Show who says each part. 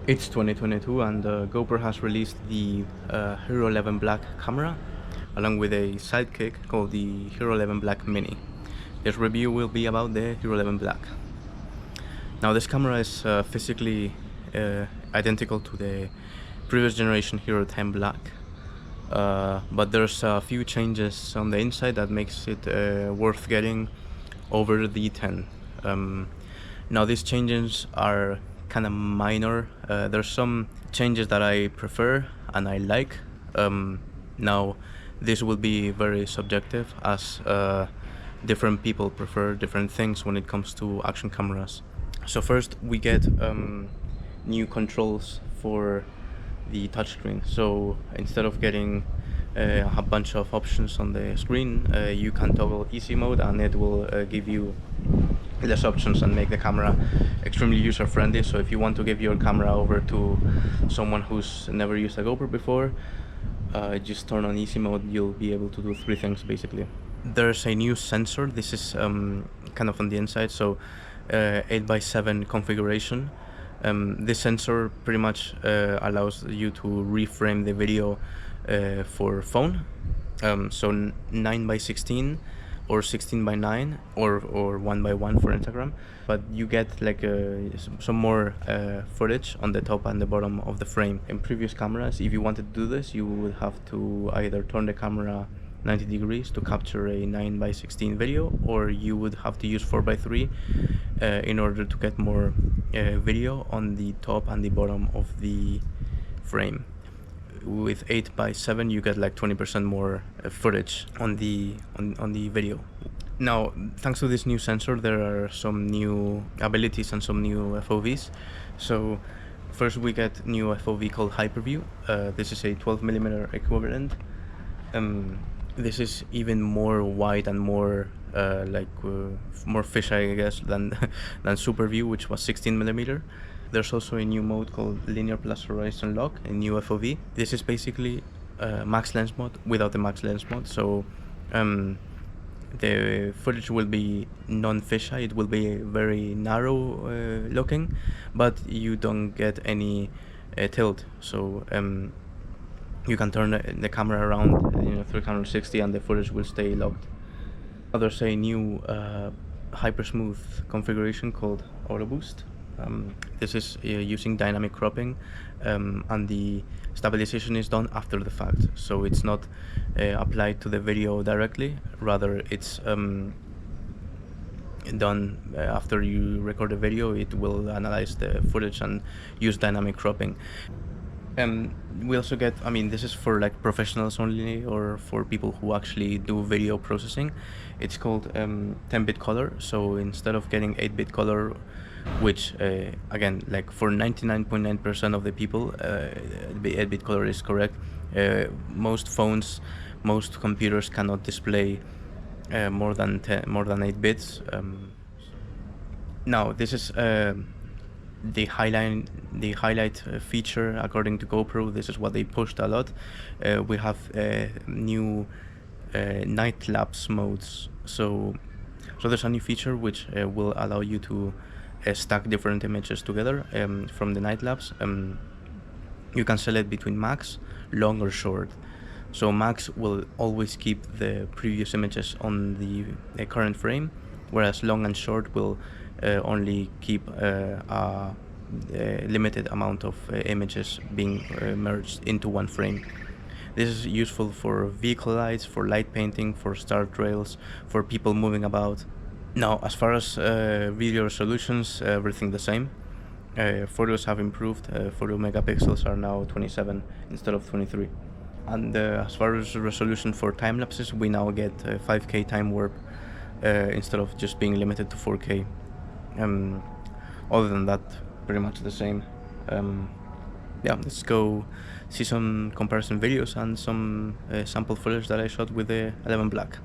Speaker 1: It's 2022 and GoPro has released the HERO11 Black camera along with a sidekick called the HERO11 Black Mini. This review will be about the HERO11 Black. Now this camera is physically identical to the previous generation HERO10 Black, but there's a few changes on the inside that makes it worth getting over the 10. Now these changes are kind of minor. There's some changes that I prefer and I like. Now this will be very subjective as different people prefer different things when it comes to action cameras. So first we get new controls for the touchscreen. So instead of getting a bunch of options on the screen, you can toggle easy mode and it will give you less options and make the camera extremely user-friendly. So if you want to give your camera over to someone who's never used a GoPro before, just turn on easy mode. You'll be able to do 3 things basically. There's a new sensor. This is kind of on the inside, so 8x7 configuration. This sensor pretty much allows you to reframe the video for phone, so 9x16 or 16x9 or 1x1 for Instagram, but you get like some more footage on the top and the bottom of the frame. In previous cameras, if you wanted to do this, you would have to either turn the camera 90 degrees to capture a 9x16 video, or you would have to use 4x3 in order to get more video on the top and the bottom of the frame. With 8x7 you get like 20% more footage on the video. Now, thanks to this new sensor, there are some new abilities and some new FOVs. So first we get new FOV called Hyperview. This is a 12mm equivalent. This is even more wide and more more fisheye, I guess, than Super View, which was 16mm. There's also a new mode called Linear Plus Horizon Lock, a new FOV. This is basically max lens mode without the max lens mode. So the footage will be non-fisheye. It will be very narrow looking, but you don't get any tilt. So you can turn the camera around 360 and the footage will stay locked. There's a new hyper smooth configuration called Auto Boost. This is using dynamic cropping, and the stabilization is done after the fact, so it's not applied to the video directly. Rather, it's done after you record the video. It will analyze the footage and use dynamic cropping. We also get, this is for like professionals only, or for people who actually do video processing. It's called 10-bit color. So instead of getting 8-bit color, which again, like for 99.9% of the people, the 8-bit color is correct. Most phones, most computers cannot display more than 8 bits. Now this is the highlight feature according to GoPro. This is what they pushed a lot. We have new night lapse modes. So there's a new feature which will allow you to stack different images together from the night lapse. You can select between max, long or short. So max will always keep the previous images on the current frame, whereas long and short will only keep a limited amount of images being merged into one frame. This is useful for vehicle lights, for light painting, for star trails, for people moving about. Now, as far as video resolutions, everything the same. Photos have improved. Photo megapixels are now 27 instead of 23. And as far as resolution for time lapses, we now get 5K time warp instead of just being limited to 4K. Other than that, pretty much the same. Yeah, let's go see some comparison videos and some sample footage that I shot with the 11 Black.